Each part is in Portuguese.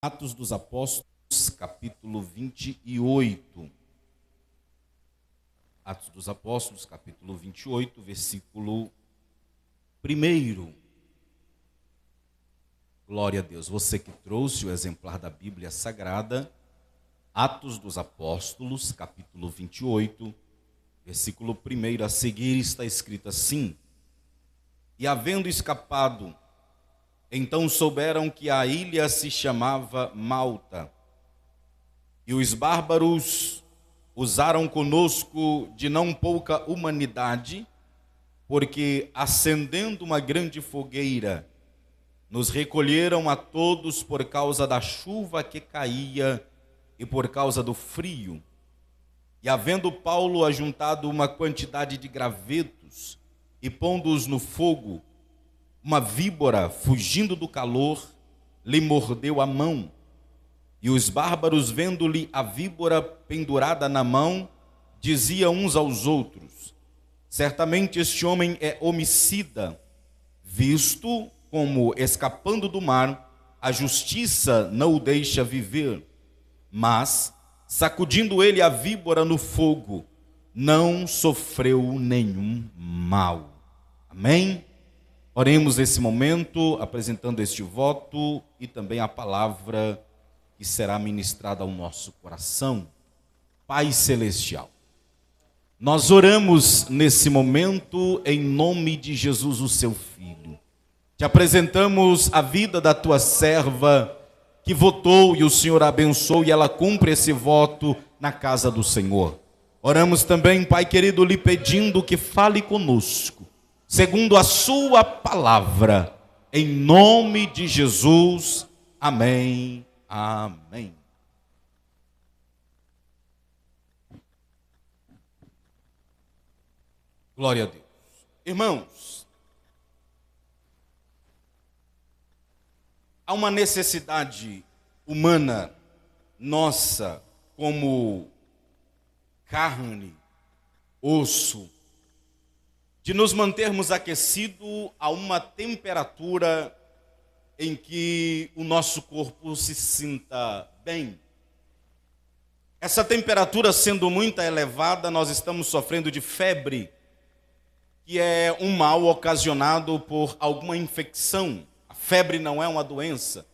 Atos dos Apóstolos, capítulo 28. Atos dos Apóstolos, capítulo 28, versículo 1. Glória a Deus. Você que trouxe o exemplar da Bíblia Sagrada, Atos dos Apóstolos, capítulo 28, versículo 1. A seguir está escrito assim: E havendo escapado, então souberam que a ilha se chamava Malta, e os bárbaros usaram conosco de não pouca humanidade, porque, acendendo uma grande fogueira, nos recolheram a todos por causa da chuva que caía e por causa do frio. E havendo Paulo ajuntado uma quantidade de gravetos e pondo-os no fogo, uma víbora, fugindo do calor, lhe mordeu a mão. E os bárbaros, vendo-lhe a víbora pendurada na mão, diziam uns aos outros: certamente este homem é homicida, visto como, escapando do mar, a justiça não o deixa viver. Mas, sacudindo ele a víbora no fogo, não sofreu nenhum mal. Amém? Oremos nesse momento, apresentando este voto e também a palavra que será ministrada ao nosso coração. Pai Celestial, nós oramos nesse momento em nome de Jesus, o seu Filho. Te apresentamos a vida da tua serva que votou e o Senhor a abençoou e ela cumpre esse voto na casa do Senhor. Oramos também, Pai querido, lhe pedindo que fale conosco, segundo a sua palavra, em nome de Jesus, amém, amém. Glória a Deus. Irmãos, há uma necessidade humana nossa, como carne, osso, de nos mantermos aquecidos a uma temperatura em que o nosso corpo se sinta bem. Essa temperatura sendo muito elevada, nós estamos sofrendo de febre, que é um mal ocasionado por alguma infecção. A febre não é uma doença,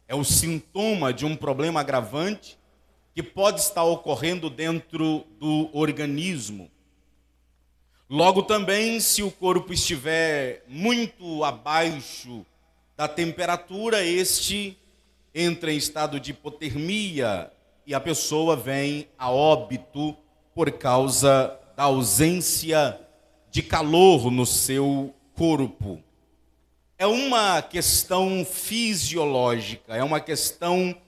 é o sintoma de um problema agravante que pode estar ocorrendo dentro do organismo. Logo também, se o corpo estiver muito abaixo da temperatura, este entra em estado de hipotermia e a pessoa vem a óbito por causa da ausência de calor no seu corpo. É uma questão fisiológica, é uma questão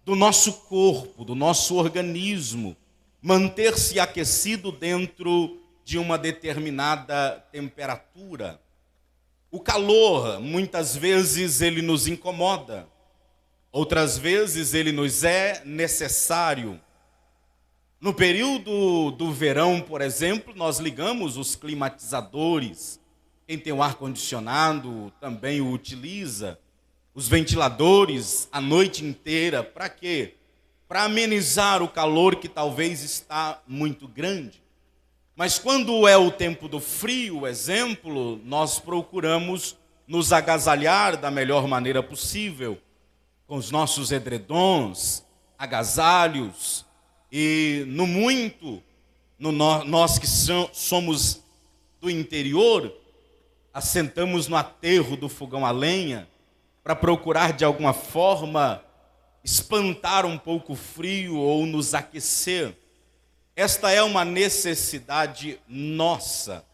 do nosso corpo, do nosso organismo, manter-se aquecido dentro de uma determinada temperatura. O calor, muitas vezes, ele nos incomoda, outras vezes ele nos é necessário. No período do verão, por exemplo, nós ligamos os climatizadores. Quem tem o ar-condicionado também o utiliza. Os ventiladores a noite inteira. Para quê? Para amenizar o calor que talvez está muito grande. Mas quando é o tempo do frio, exemplo, nós procuramos nos agasalhar da melhor maneira possível, com os nossos edredons, agasalhos, e nós que somos do interior, assentamos no aterro do fogão a lenha para procurar de alguma forma espantar um pouco o frio ou nos aquecer. Esta é uma necessidade nossa.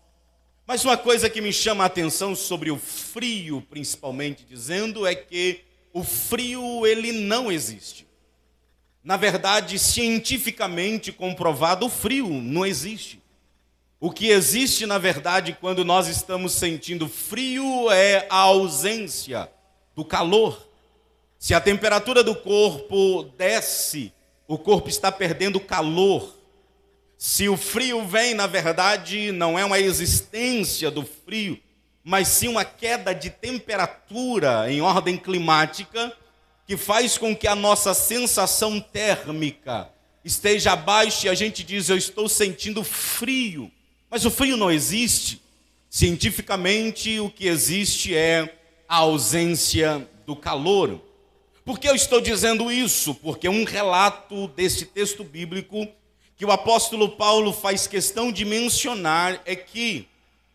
Mas uma coisa que me chama a atenção sobre o frio, principalmente dizendo, é que o frio ele não existe. Na verdade, cientificamente comprovado, o frio não existe. O que existe, na verdade, quando nós estamos sentindo frio é a ausência do calor. Se a temperatura do corpo desce, o corpo está perdendo calor. Se o frio vem, na verdade, não é uma existência do frio, mas sim uma queda de temperatura em ordem climática, que faz com que a nossa sensação térmica esteja abaixo e a gente diz, eu estou sentindo frio. Mas o frio não existe. Cientificamente, o que existe é a ausência do calor. Por que eu estou dizendo isso? Porque um relato deste texto bíblico que o apóstolo Paulo faz questão de mencionar é que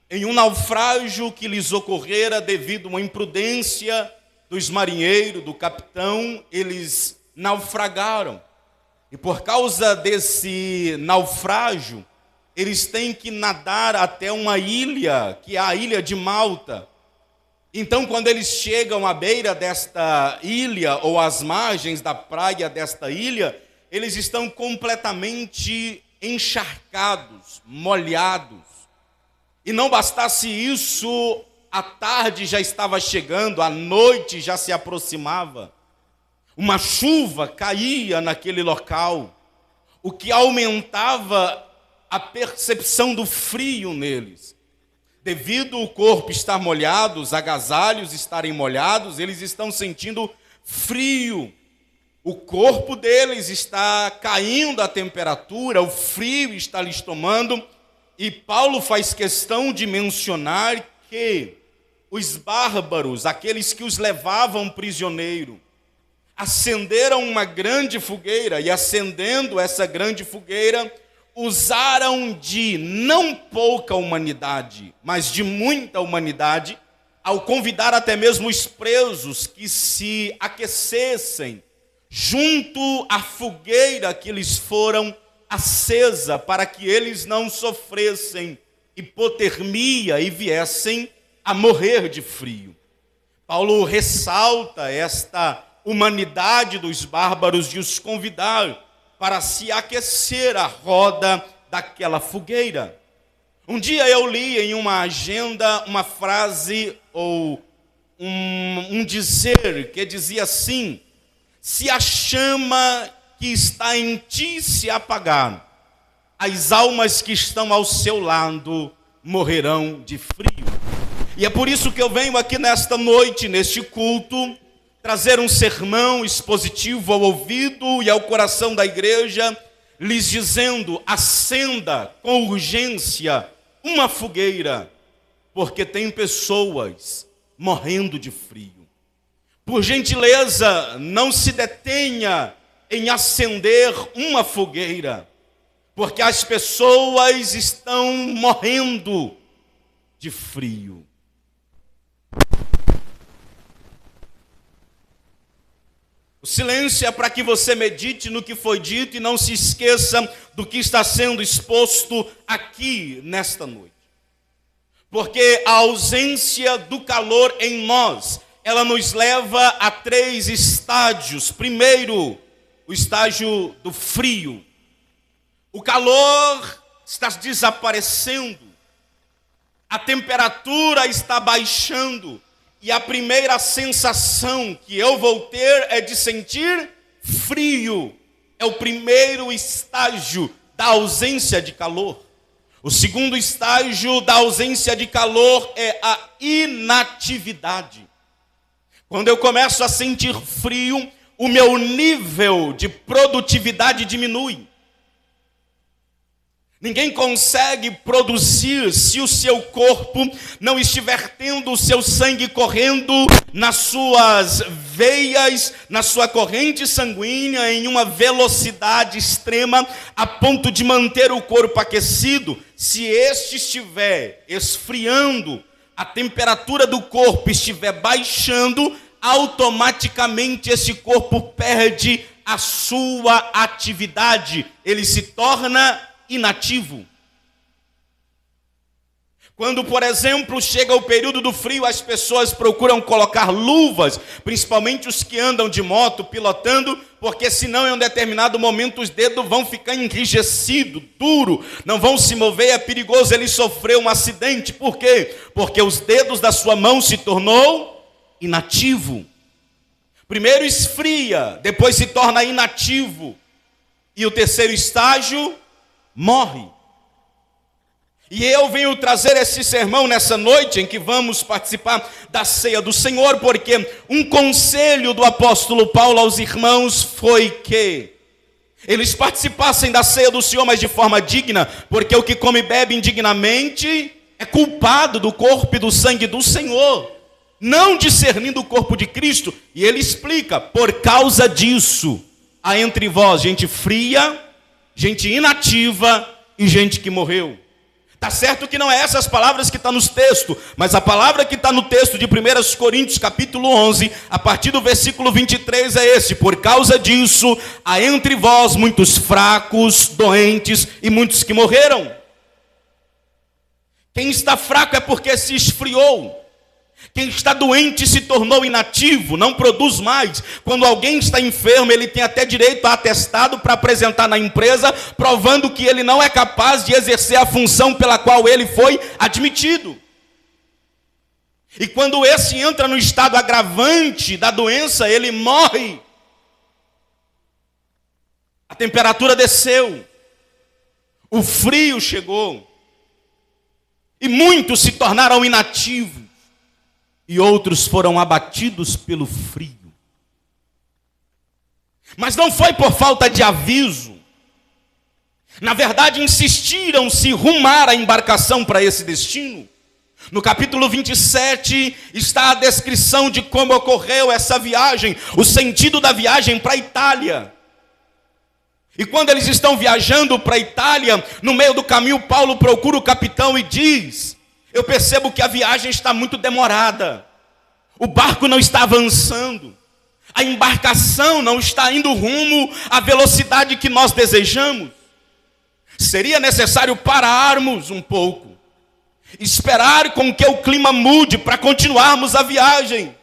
em um naufrágio que lhes ocorrera devido a uma imprudência dos marinheiros, do capitão, eles naufragaram. E por causa desse naufrágio, eles têm que nadar até uma ilha, que é a ilha de Malta. Então, quando eles chegam à beira desta ilha, ou às margens da praia desta ilha, eles estão completamente encharcados, molhados. E não bastasse isso, a tarde já estava chegando, a noite já se aproximava. Uma chuva caía naquele local, o que aumentava a percepção do frio neles. Devido ao corpo estar molhado, os agasalhos estarem molhados, eles estão sentindo frio. O corpo deles está caindo a temperatura, o frio está lhes tomando. E Paulo faz questão de mencionar que os bárbaros, aqueles que os levavam prisioneiro, acenderam uma grande fogueira, e acendendo essa grande fogueira, usaram de não pouca humanidade, mas de muita humanidade, ao convidar até mesmo os presos que se aquecessem junto à fogueira que lhes foram acesa, para que eles não sofressem hipotermia e viessem a morrer de frio. Paulo ressalta esta humanidade dos bárbaros de os convidar para se aquecer à roda daquela fogueira. Um dia eu li em uma agenda uma frase ou um dizer que dizia assim: se a chama que está em ti se apagar, as almas que estão ao seu lado morrerão de frio. E é por isso que eu venho aqui nesta noite, neste culto, trazer um sermão expositivo ao ouvido e ao coração da igreja, lhes dizendo: acenda com urgência uma fogueira, porque tem pessoas morrendo de frio. Por gentileza, não se detenha em acender uma fogueira, porque as pessoas estão morrendo de frio. O silêncio é para que você medite no que foi dito e não se esqueça do que está sendo exposto aqui nesta noite. Porque a ausência do calor em nós, ela nos leva a 3 estágios. Primeiro, o estágio do frio. O calor está desaparecendo, a temperatura está baixando, e a primeira sensação que eu vou ter é de sentir frio. É o primeiro estágio da ausência de calor. O segundo estágio da ausência de calor é a inatividade. Quando eu começo a sentir frio, o meu nível de produtividade diminui. Ninguém consegue produzir se o seu corpo não estiver tendo o seu sangue correndo nas suas veias, na sua corrente sanguínea, em uma velocidade extrema, a ponto de manter o corpo aquecido. Se este estiver esfriando, a temperatura do corpo estiver baixando, automaticamente esse corpo perde a sua atividade, ele se torna inativo. Quando, por exemplo, chega o período do frio, as pessoas procuram colocar luvas, principalmente os que andam de moto, pilotando, porque senão em um determinado momento os dedos vão ficar enrijecidos, duro, não vão se mover, é perigoso ele sofrer um acidente. Por quê? Porque os dedos da sua mão se tornou inativo. Primeiro esfria, depois se torna inativo. E o terceiro estágio, morre. E eu venho trazer esse sermão nessa noite em que vamos participar da ceia do Senhor, porque um conselho do apóstolo Paulo aos irmãos foi que eles participassem da ceia do Senhor, mas de forma digna, porque o que come e bebe indignamente é culpado do corpo e do sangue do Senhor, não discernindo o corpo de Cristo. E ele explica: por causa disso, há entre vós gente fria, gente inativa e gente que morreu. Está certo que não é essas palavras que estão nos textos, mas a palavra que está no texto de 1 Coríntios capítulo 11, a partir do versículo 23 é esse: por causa disso, há entre vós muitos fracos, doentes e muitos que morreram. Quem está fraco é porque se esfriou. Quem está doente se tornou inativo, não produz mais. Quando alguém está enfermo, ele tem até direito a atestado para apresentar na empresa, provando que ele não é capaz de exercer a função pela qual ele foi admitido. E quando esse entra no estado agravante da doença, ele morre. A temperatura desceu, o frio chegou, e muitos se tornaram inativos. E outros foram abatidos pelo frio. Mas não foi por falta de aviso. Na verdade, insistiram-se rumar a embarcação para esse destino. No capítulo 27 está a descrição de como ocorreu essa viagem, o sentido da viagem para a Itália. E quando eles estão viajando para a Itália, no meio do caminho, Paulo procura o capitão e diz: eu percebo que a viagem está muito demorada. O barco não está avançando. A embarcação não está indo rumo à velocidade que nós desejamos. Seria necessário pararmos um pouco, esperar com que o clima mude para continuarmos a viagem.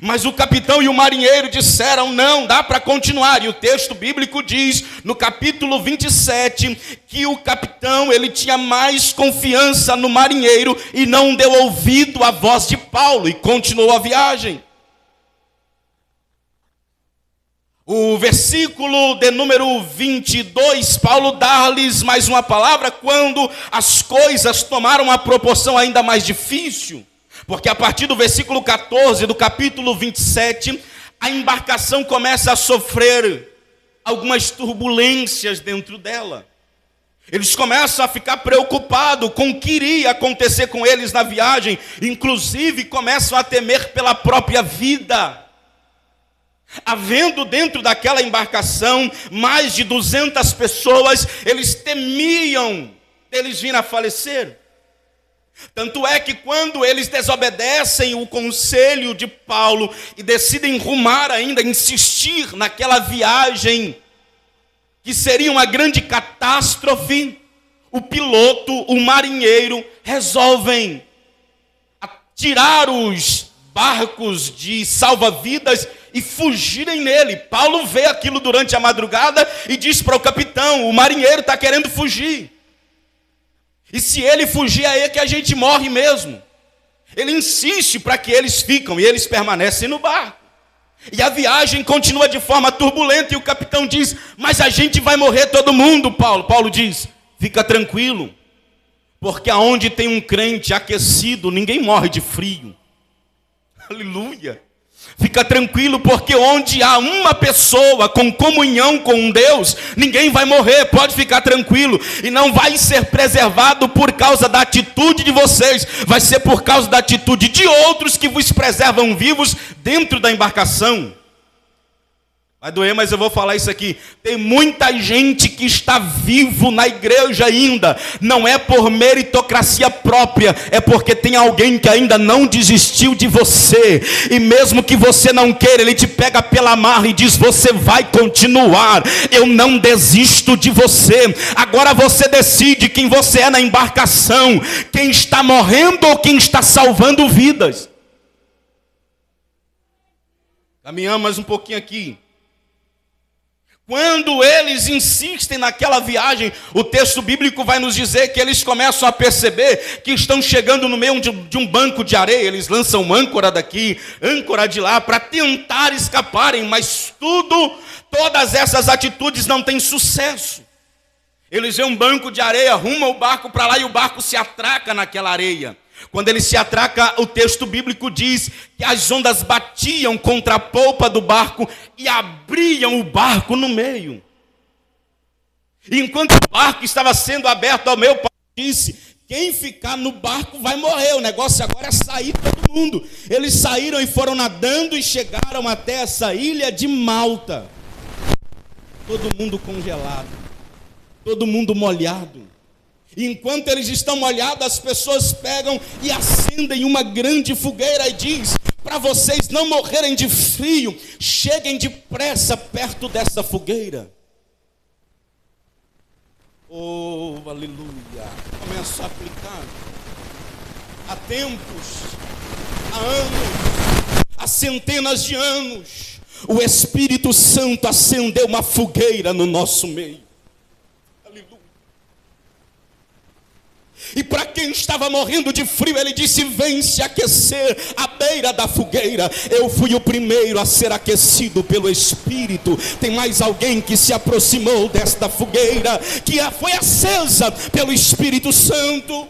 Mas o capitão e o marinheiro disseram: não, dá para continuar. E o texto bíblico diz, no capítulo 27, que o capitão, ele tinha mais confiança no marinheiro e não deu ouvido à voz de Paulo e continuou a viagem. O versículo de número 22, Paulo dá-lhes mais uma palavra quando as coisas tomaram uma proporção ainda mais difícil. Porque a partir do versículo 14 do capítulo 27, a embarcação começa a sofrer algumas turbulências dentro dela. Eles começam a ficar preocupados com o que iria acontecer com eles na viagem. Inclusive começam a temer pela própria vida. Havendo dentro daquela embarcação mais de 200 pessoas, eles temiam deles virem a falecer. Tanto é que quando eles desobedecem o conselho de Paulo e decidem rumar ainda, insistir naquela viagem, que seria uma grande catástrofe, o piloto, o marinheiro, resolvem tirar os barcos de salva-vidas e fugirem nele. Paulo vê aquilo durante a madrugada e diz para o capitão: o marinheiro está querendo fugir. E se ele fugir, aí é que a gente morre mesmo. Ele insiste para que eles ficam e eles permanecem no barco. E a viagem continua de forma turbulenta e o capitão diz: mas a gente vai morrer todo mundo, Paulo. Paulo diz: fica tranquilo, porque aonde tem um crente aquecido, ninguém morre de frio. Aleluia. Fica tranquilo, porque onde há uma pessoa com comunhão com Deus, ninguém vai morrer, pode ficar tranquilo. E não vai ser preservado por causa da atitude de vocês, vai ser por causa da atitude de outros que vos preservam vivos dentro da embarcação. Vai doer, mas eu vou falar isso aqui. Tem muita gente que está vivo na igreja ainda. Não é por meritocracia própria. É porque tem alguém que ainda não desistiu de você. E mesmo que você não queira, ele te pega pela amarra e diz: você vai continuar. Eu não desisto de você. Agora você decide quem você é na embarcação. Quem está morrendo ou quem está salvando vidas. Caminhamos mais um pouquinho aqui. Quando eles insistem naquela viagem, o texto bíblico vai nos dizer que eles começam a perceber que estão chegando no meio de um banco de areia. Eles lançam âncora daqui, âncora de lá, para tentar escaparem, mas todas essas atitudes não têm sucesso. Eles veem um banco de areia, arrumam o barco para lá e o barco se atraca naquela areia. Quando ele se atraca, o texto bíblico diz que as ondas batiam contra a polpa do barco e abriam o barco no meio. E enquanto o barco estava sendo aberto ao meio, Paulo disse: quem ficar no barco vai morrer, o negócio agora é sair todo mundo. Eles saíram e foram nadando e chegaram até essa ilha de Malta. Todo mundo congelado, todo mundo molhado. Enquanto eles estão molhados, as pessoas pegam e acendem uma grande fogueira e diz: para vocês não morrerem de frio, cheguem depressa perto dessa fogueira. Oh, aleluia! Começa a aplicar. Há tempos, há anos, há centenas de anos, o Espírito Santo acendeu uma fogueira no nosso meio. E para quem estava morrendo de frio, ele disse: vem se aquecer à beira da fogueira. Eu fui o primeiro a ser aquecido pelo Espírito. Tem mais alguém que se aproximou desta fogueira, que foi acesa pelo Espírito Santo?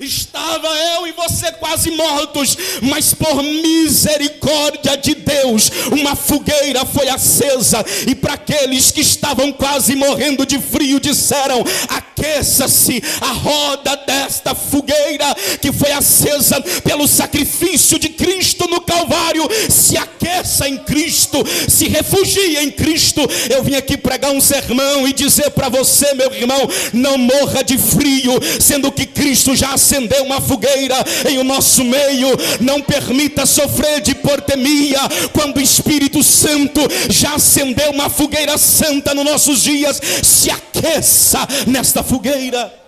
Estava eu e você quase mortos, mas por misericórdia de Deus, uma fogueira foi acesa. E para aqueles que estavam quase morrendo de frio, disseram: aqueça-se a roda desta fogueira que foi acesa pelo sacrifício de Cristo no Calvário. Se aqueça em Cristo, se refugie em Cristo. Eu vim aqui pregar um sermão e dizer para você, meu irmão, não morra de frio, sendo que Cristo já acendeu uma fogueira em o nosso meio. Não permita sofrer de hipotermia, quando o Espírito Santo já acendeu uma fogueira santa nos nossos dias. Se aqueça nesta fogueira.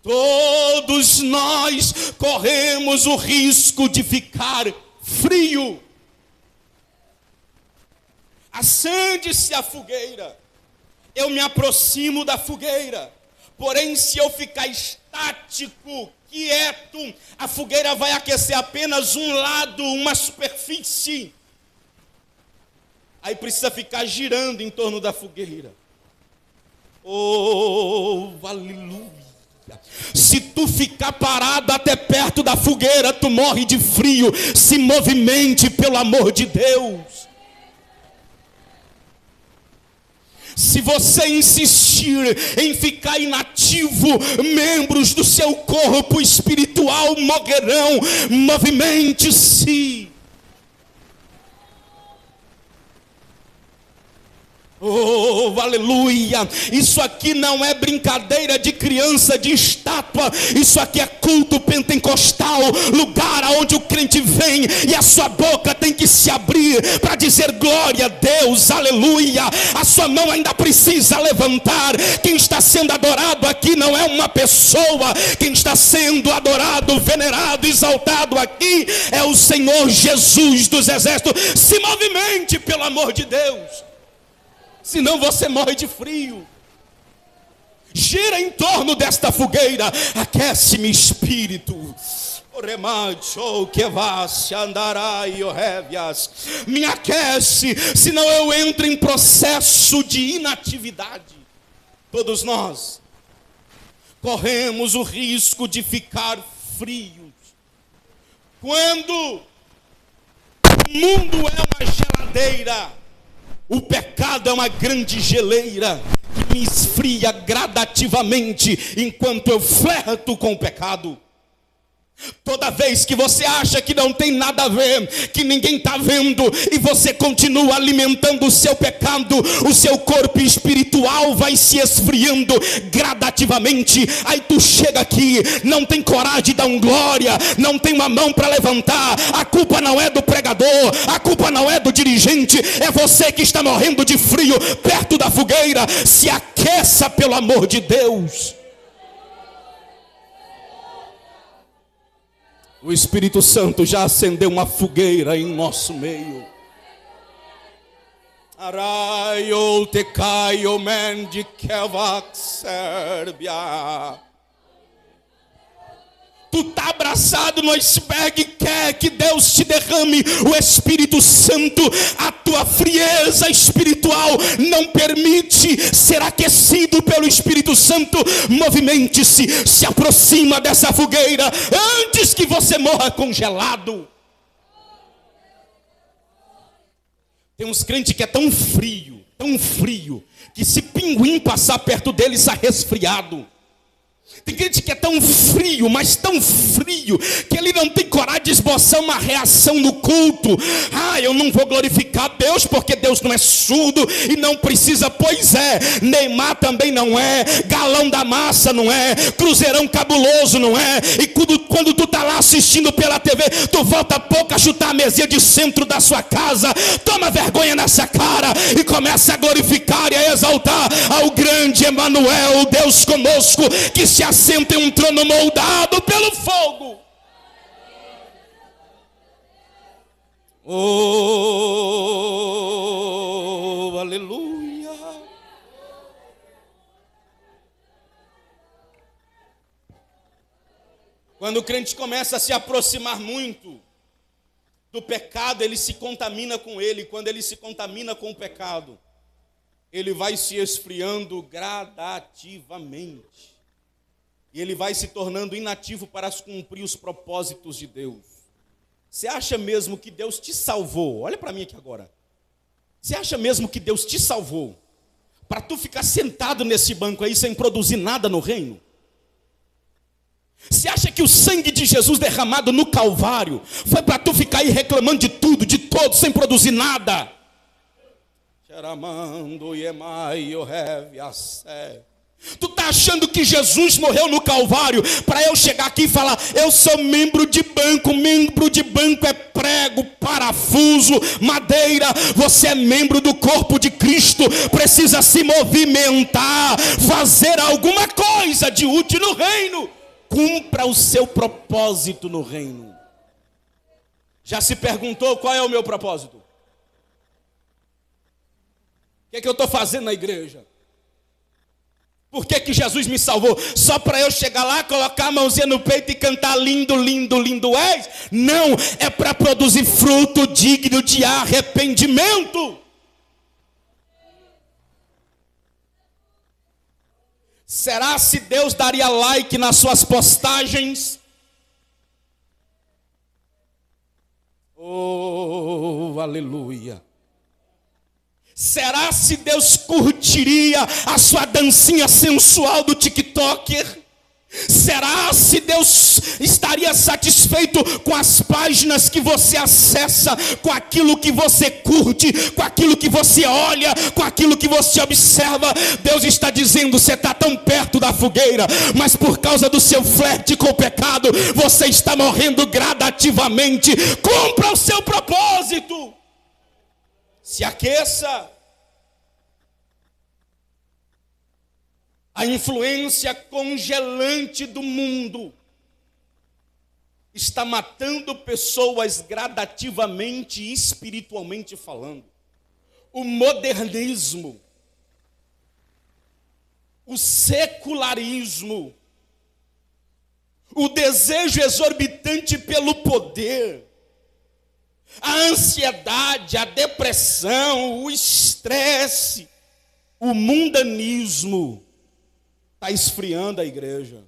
Todos nós corremos o risco de ficar frio. Acende-se a fogueira. Eu me aproximo da fogueira. Porém, se eu ficar estático, quieto, a fogueira vai aquecer apenas um lado, uma superfície. Aí precisa ficar girando em torno da fogueira. Oh, aleluia. Se tu ficar parado até perto da fogueira, tu morre de frio. Se movimente, pelo amor de Deus. Se você insistir em ficar inativo, membros do seu corpo espiritual morrerão. Movimente-se. Oh, aleluia. Isso aqui não é brincadeira de criança de estátua. Isso aqui é culto pentecostal, lugar onde o crente vem e a sua boca tem que se abrir para dizer glória a Deus, aleluia. A sua mão ainda precisa levantar. Quem está sendo adorado aqui não é uma pessoa. Quem está sendo adorado, venerado, exaltado aqui é o Senhor Jesus dos exércitos. Se movimente, pelo amor de Deus. Senão você morre de frio. Gira em torno desta fogueira. Aquece-me, espírito. Me aquece, senão eu entro em processo de inatividade. Todos nós corremos o risco de ficar frios. Quando o mundo é uma geladeira, o pecado é uma grande geleira que me esfria gradativamente enquanto eu flerto com o pecado. Toda vez que você acha que não tem nada a ver, que ninguém está vendo, e você continua alimentando o seu pecado, o seu corpo espiritual vai se esfriando gradativamente. Aí tu chega aqui, não tem coragem de dar um glória, não tem uma mão para levantar. A culpa não é do pregador, a culpa não é do dirigente, é você que está morrendo de frio perto da fogueira. Se aqueça, pelo amor de Deus. O Espírito Santo já acendeu uma fogueira em nosso meio. Araio te caio mendi kevak Sérbia. Tu está abraçado no iceberg e quer que Deus te derrame o Espírito Santo. A tua frieza espiritual não permite ser aquecido pelo Espírito Santo. Movimente-se, se aproxima dessa fogueira antes que você morra congelado. Tem uns crentes que é tão frio, que se pinguim passar perto dele está resfriado. Tem gente que é tão frio, mas tão frio, que ele não tem coragem de esboçar uma reação no culto. Eu não vou glorificar Deus, porque Deus não é surdo e não precisa. Pois é, Neymar também não é, Galão da Massa não é, Cruzeirão Cabuloso não é. E quando tu tá lá assistindo pela TV, tu volta pouco a chutar a mesinha de centro da sua casa. Toma vergonha nessa cara e começa a glorificar e a exaltar ao grande Emanuel, Deus conosco, que se assenta em um trono moldado pelo fogo. Oh, aleluia. Quando o crente começa a se aproximar muito do pecado, ele se contamina com ele. Quando ele se contamina com o pecado, ele vai se esfriando gradativamente. E ele vai se tornando inativo para cumprir os propósitos de Deus. Você acha mesmo que Deus te salvou? Olha para mim aqui agora. Você acha mesmo que Deus te salvou para tu ficar sentado nesse banco aí sem produzir nada no reino? Você acha que o sangue de Jesus derramado no Calvário foi para tu ficar aí reclamando de tudo, de todos, sem produzir nada? Tu está achando que Jesus morreu no Calvário para eu chegar aqui e falar: eu sou membro de banco é prego, parafuso, madeira. Você é membro do corpo de Cristo, precisa se movimentar, fazer alguma coisa de útil no reino. Cumpra o seu propósito no reino. Já se perguntou qual é o meu propósito? O que é que eu estou fazendo na igreja? Por que Jesus me salvou? Só para eu chegar lá, colocar a mãozinha no peito e cantar lindo, lindo, lindo és? Não, é para produzir fruto digno de arrependimento. Será se Deus daria like nas suas postagens? Oh, aleluia. Será se Deus curtiria a sua dancinha sensual do TikToker? Será se Deus estaria satisfeito com as páginas que você acessa, com aquilo que você curte, com aquilo que você olha, com aquilo que você observa? Deus está dizendo: você está tão perto da fogueira, mas por causa do seu flerte com o pecado, você está morrendo gradativamente. Cumpra o seu propósito. Se aqueça. A influência congelante do mundo está matando pessoas gradativamente e espiritualmente falando. O modernismo, o secularismo, o desejo exorbitante pelo poder, a ansiedade, a depressão, o estresse, o mundanismo está esfriando a igreja.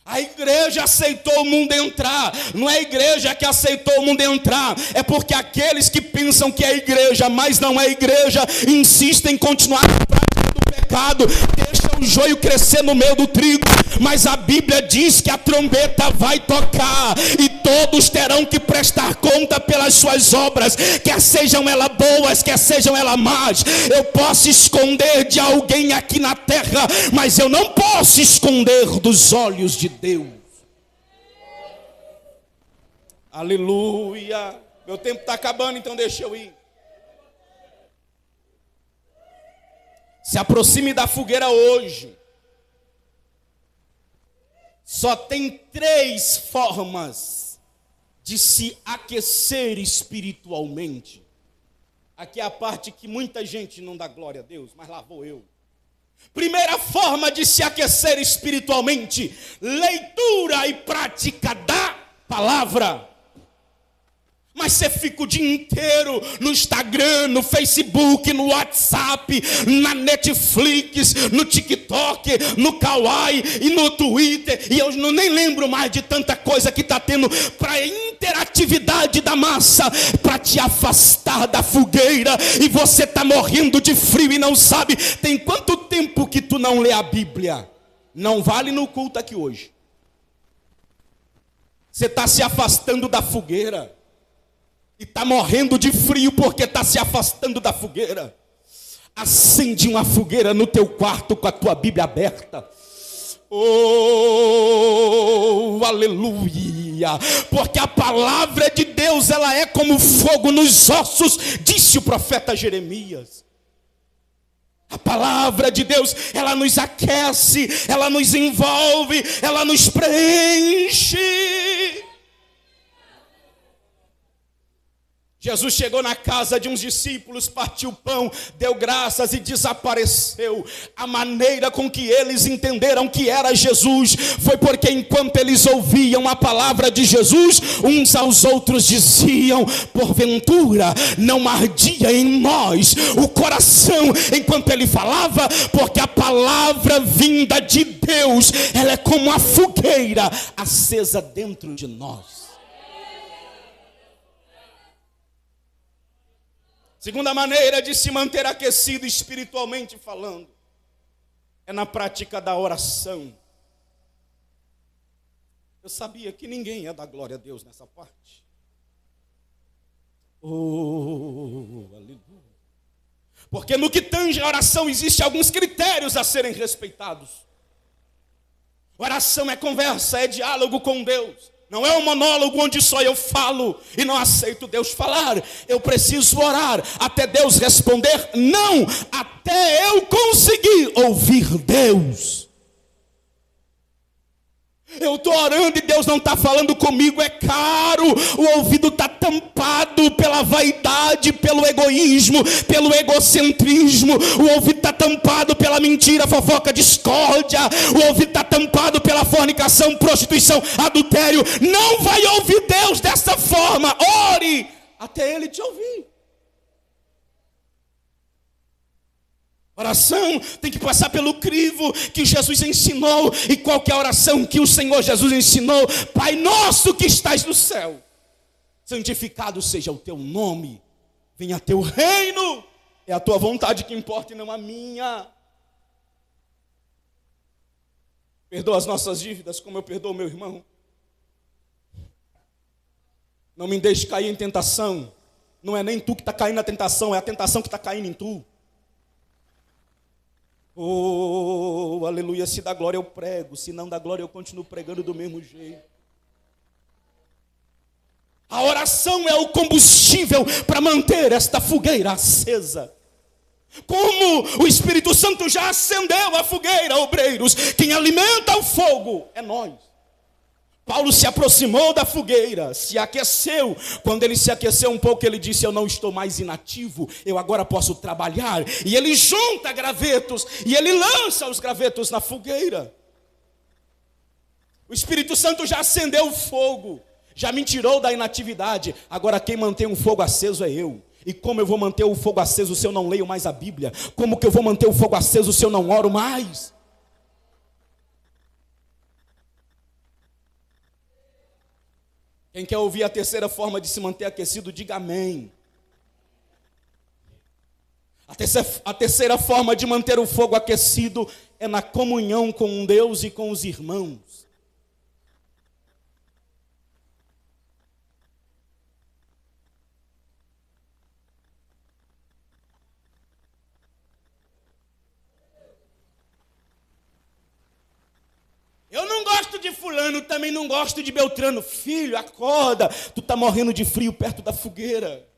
A igreja aceitou o mundo entrar. Não é a igreja que aceitou o mundo entrar. É porque aqueles que pensam que é igreja, mas não é igreja, insistem em continuar na prática do pecado. Deixa o joio crescer no meio do trigo. Mas a Bíblia diz que a trombeta vai tocar e todos terão que prestar conta pelas suas obras, quer sejam elas boas, quer sejam elas más. Eu posso esconder de alguém aqui na terra, mas eu não posso esconder dos olhos de Deus. Aleluia. Meu tempo está acabando, então deixa eu ir. Se aproxime da fogueira hoje. Só tem 3 formas de se aquecer espiritualmente. Aqui é a parte que muita gente não dá glória a Deus, mas lá vou eu. Primeira forma de se aquecer espiritualmente: leitura e prática da palavra. Mas você fica o dia inteiro no Instagram, no Facebook, no WhatsApp, na Netflix, no TikTok, no Kawaii e no Twitter. E eu nem lembro mais de tanta coisa que está tendo para a interatividade da massa, para te afastar da fogueira. E você está morrendo de frio e não sabe. Tem quanto tempo que tu não lê a Bíblia? Não vale no culto aqui hoje. Você está se afastando da fogueira. E está morrendo de frio porque está se afastando da fogueira. Acende uma fogueira no teu quarto com a tua Bíblia aberta. Oh, aleluia. Porque a palavra de Deus, ela é como fogo nos ossos, disse o profeta Jeremias. A palavra de Deus, ela nos aquece, ela nos envolve, ela nos preenche. Jesus chegou na casa de uns discípulos, partiu o pão, deu graças e desapareceu. A maneira com que eles entenderam que era Jesus foi porque enquanto eles ouviam a palavra de Jesus, uns aos outros diziam: porventura não ardia em nós o coração enquanto ele falava? Porque a palavra vinda de Deus, ela é como a fogueira acesa dentro de nós. Segunda maneira de se manter aquecido espiritualmente falando é na prática da oração. Eu sabia que ninguém ia dar glória a Deus nessa parte. Oh, aleluia. Porque no que tange a oração existem alguns critérios a serem respeitados. Oração é conversa, é diálogo com Deus. Não é um monólogo onde só eu falo e não aceito Deus falar. Eu preciso orar até Deus responder. Não, até eu conseguir ouvir Deus. Eu estou orando e Deus não está falando comigo, é caro. O ouvido está tampado pela vaidade, pelo egoísmo, pelo egocentrismo. O ouvido está tampado pela mentira, fofoca, discórdia. O ouvido está tampado pela fornicação, prostituição, adultério. Não vai ouvir Deus dessa forma. Ore até Ele te ouvir. Oração tem que passar pelo crivo que Jesus ensinou. E qual que é a oração que o Senhor Jesus ensinou? Pai nosso que estás no céu, santificado seja o teu nome, venha teu reino. É a tua vontade que importa e não a minha. Perdoa as nossas dívidas como eu perdoo o meu irmão. Não me deixe cair em tentação. Não é nem tu que está caindo na tentação, é a tentação que está caindo em tu. Oh, aleluia, se dá glória eu prego, se não dá glória eu continuo pregando do mesmo jeito. A oração é o combustível para manter esta fogueira acesa. Como o Espírito Santo já acendeu a fogueira, obreiros, quem alimenta o fogo é nós. Paulo se aproximou da fogueira, se aqueceu. Quando ele se aqueceu um pouco, ele disse: eu não estou mais inativo, eu agora posso trabalhar. E ele junta gravetos, e ele lança os gravetos na fogueira. O Espírito Santo já acendeu o fogo, já me tirou da inatividade. Agora quem mantém um fogo aceso é eu. E como eu vou manter o fogo aceso se eu não leio mais a Bíblia? Como que eu vou manter o fogo aceso se eu não oro mais? Quem quer ouvir a terceira forma de se manter aquecido, diga amém. A terceira forma de manter o fogo aquecido é na comunhão com Deus e com os irmãos. Eu não gosto de fulano, também não gosto de Beltrano. Filho, acorda, tu está morrendo de frio perto da fogueira.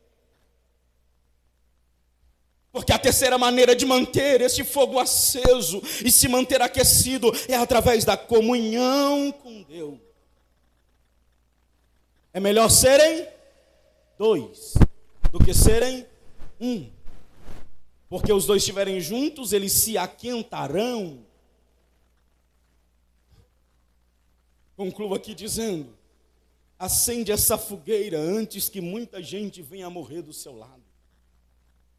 Porque a terceira maneira de manter esse fogo aceso e se manter aquecido é através da comunhão com Deus. É melhor serem dois do que serem um. Porque os dois estiverem juntos, eles se aquentarão. Concluo aqui dizendo: acende essa fogueira antes que muita gente venha a morrer do seu lado.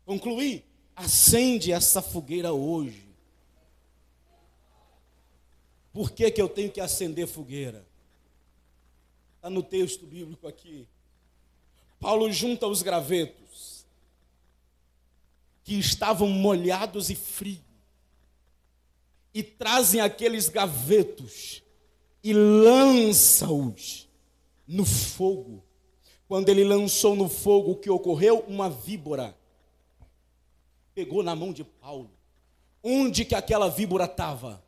Concluí: acende essa fogueira hoje. Por que eu tenho que acender fogueira? Está no texto bíblico aqui. Paulo junta os gravetos que estavam molhados e frios e trazem aqueles gavetos e lança-os no fogo. Quando ele lançou no fogo, o que ocorreu? Uma víbora pegou na mão de Paulo. Onde que aquela víbora estava?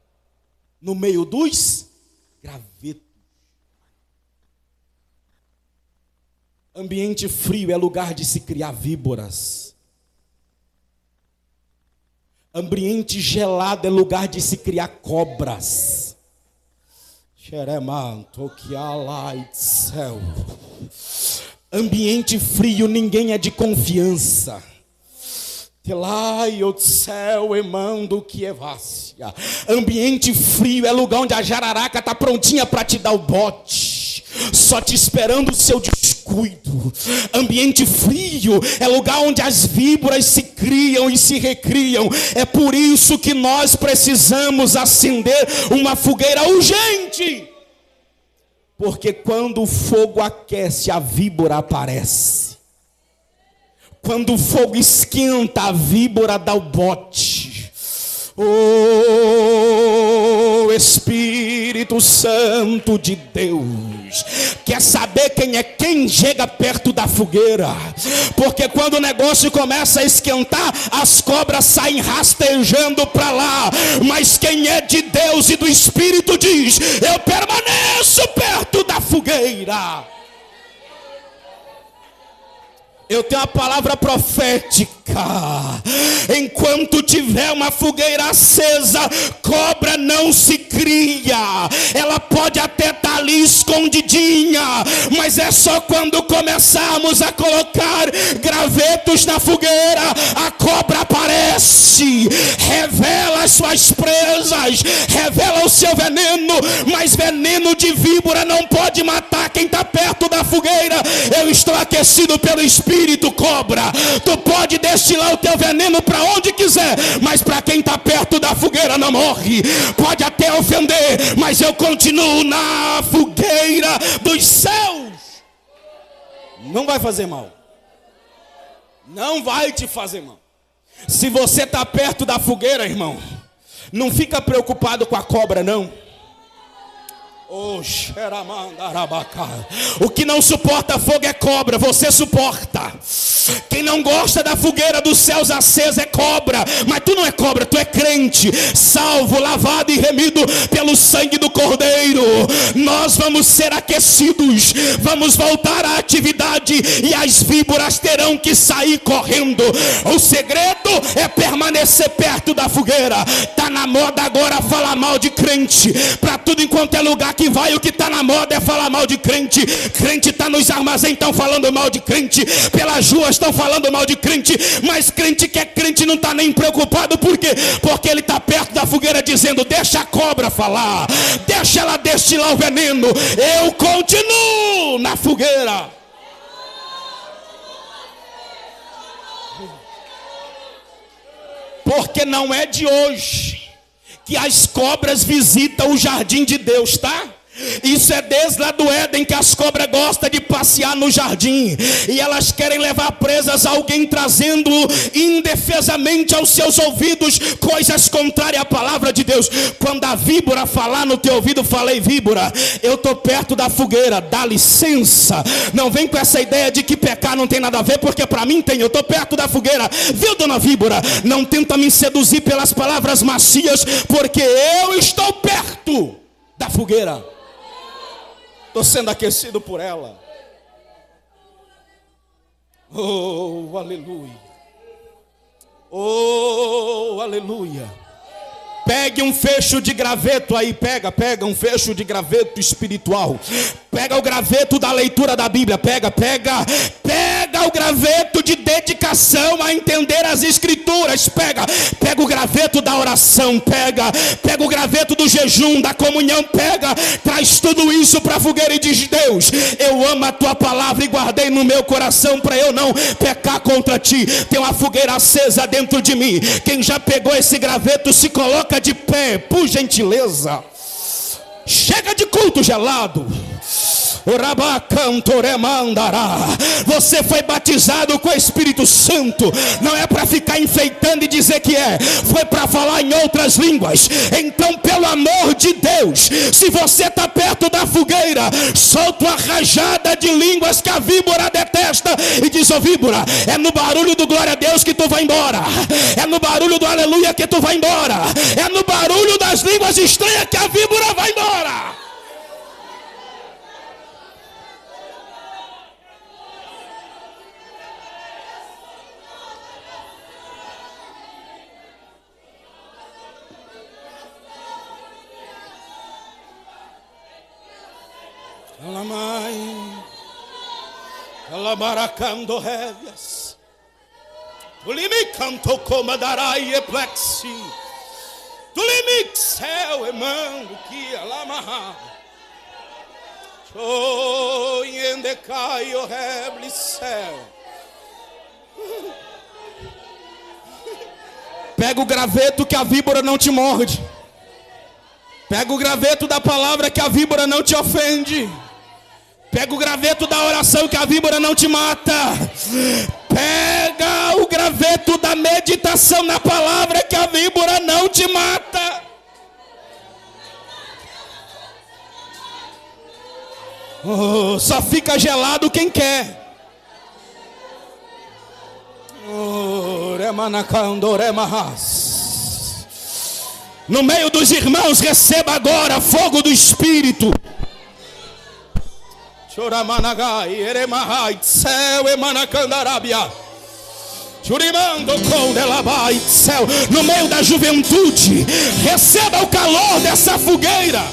No meio dos gravetos. Ambiente frio é lugar de se criar víboras. Ambiente gelado é lugar de se criar cobras. Ambiente frio, ninguém é de confiança. Ambiente frio é lugar onde a jararaca está prontinha para te dar o bote, só te esperando o seu descuido. Ambiente frio é lugar onde as víboras se criam e se recriam. É por isso que nós precisamos acender uma fogueira urgente. Porque quando o fogo aquece, a víbora aparece. Quando o fogo esquenta, a víbora dá o bote. Oh, Espírito Santo de Deus, quer saber quem é quem chega perto da fogueira? Porque quando o negócio começa a esquentar, as cobras saem rastejando para lá. Mas quem é de Deus e do Espírito diz: eu permaneço perto da fogueira. Eu tenho uma palavra profética. Enquanto tiver uma fogueira acesa, cobra não se cria. Ela pode até estar ali escondidinha, mas é só quando começarmos a colocar gravetos na fogueira, a cobra aparece, revela as suas presas, revela o seu veneno. Mas veneno de víbora não pode matar quem está perto da fogueira. Eu estou aquecido pelo Espírito. Cobra, tu pode destilar o teu veneno para onde quiser, mas para quem está perto da fogueira não morre. Pode até ofender, mas eu continuo na fogueira dos céus. Não vai fazer mal. Não vai te fazer mal. Se você está perto da fogueira, irmão, não fica preocupado com a cobra, não. O que não suporta fogo é cobra, você suporta. Quem não gosta da fogueira dos céus acesa é cobra. Mas tu não é cobra, tu é crente, salvo, lavado e remido pelo sangue do Cordeiro. Nós vamos ser aquecidos, vamos voltar à atividade e as víboras terão que sair correndo. O segredo é permanecer perto da fogueira. Tá na moda agora falar mal de crente. Para tudo enquanto é lugar que vai, o que está na moda é falar mal de crente. Crente está nos armazéns, estão falando mal de crente. Pelas ruas estão falando mal de crente. Mas crente que é crente não está nem preocupado. Por quê? Porque ele está perto da fogueira dizendo: deixa a cobra falar, deixa ela destilar o veneno, eu continuo na fogueira. Porque não é de hoje que as cobras visitam o jardim de Deus, tá? Isso é desde lá do Éden que as cobras gostam de passear no jardim. E elas querem levar presas alguém, trazendo indefesamente aos seus ouvidos coisas contrárias à palavra de Deus. Quando a víbora falar no teu ouvido, falei: víbora, eu estou perto da fogueira, dá licença. Não vem com essa ideia de que pecar não tem nada a ver, porque para mim tem. Eu estou perto da fogueira, viu, dona víbora? Não tenta me seduzir pelas palavras macias, porque eu estou perto da fogueira. Estou sendo aquecido por ela. Oh, aleluia. Oh, aleluia. Pegue um fecho de graveto aí, pega um fecho de graveto espiritual. Pega o graveto da leitura da Bíblia, pega o graveto de dedicação a entender as escrituras, pega o graveto da oração, pega o graveto do jejum, da comunhão, traz tudo isso para a fogueira e diz: Deus, eu amo a tua palavra e guardei no meu coração para eu não pecar contra ti. Tem uma fogueira acesa dentro de mim. Quem já pegou esse graveto se coloca de pé, por gentileza. Chega de culto gelado. Você foi batizado com o Espírito Santo. Não é para ficar enfeitando e dizer que é. Foi para falar em outras línguas. Então, pelo amor de Deus, se você está perto da fogueira, solta uma rajada de línguas que a víbora detesta e diz: ô víbora, é no barulho do glória a Deus que tu vai embora. É no barulho do aleluia que tu vai embora. É no barulho das línguas estranhas que a víbora vai embora. Alabaracando révias, tulimi canto comadarai e plexi, tulimi céu emando que alamaha, choiendecai o reble céu. Pega o graveto que a víbora não te morde. Pega o graveto da palavra que a víbora não te ofende. Pega o graveto da oração que a víbora não te mata. Pega o graveto da meditação na palavra que a víbora não te mata. Oh, só fica gelado quem quer. Oh, no meio dos irmãos, receba agora fogo do Espírito. Choramanagai, eremahai, céu emanacandarabia. Churimando com delabai, céu. No meio da juventude, receba o calor dessa fogueira.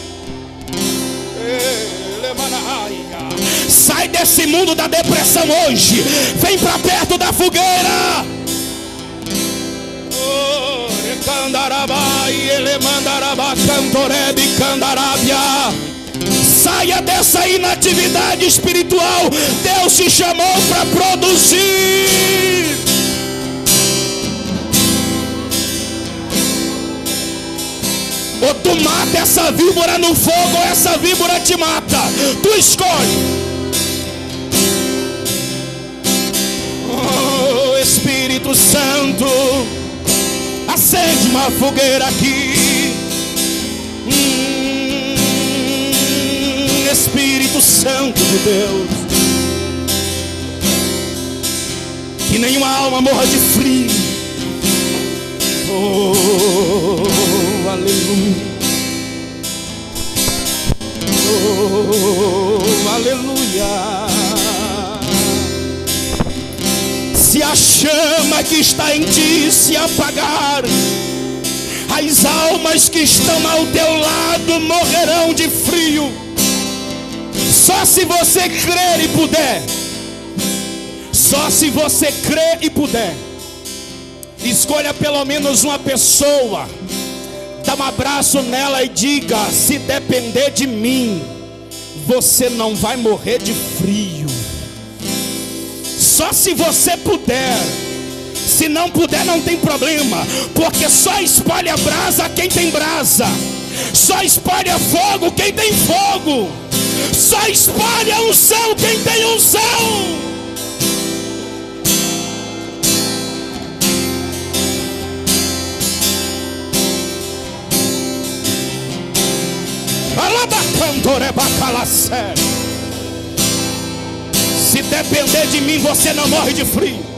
Sai desse mundo da depressão hoje. Vem para perto da fogueira. Candarabai, ele mandaraba, cantorebe, candarabia. Saia dessa inatividade espiritual. Deus te chamou para produzir. Ou tu mata essa víbora no fogo, ou essa víbora te mata. Tu escolhe. Oh, Espírito Santo, acende uma fogueira aqui. Espírito Santo de Deus, que nenhuma alma morra de frio. Oh, aleluia. Oh, aleluia. Se a chama que está em ti se apagar, as almas que estão ao teu lado morrerão de frio. Só se você crer e puder. Só se você crer e puder. Escolha pelo menos uma pessoa, dá um abraço nela e diga: se depender de mim, você não vai morrer de frio. Só se você puder. Se não puder, não tem problema, porque só espalha brasa quem tem brasa. Só espalha fogo quem tem fogo. Só espalha unção quem tem unção. Se depender de mim, você não morre de frio.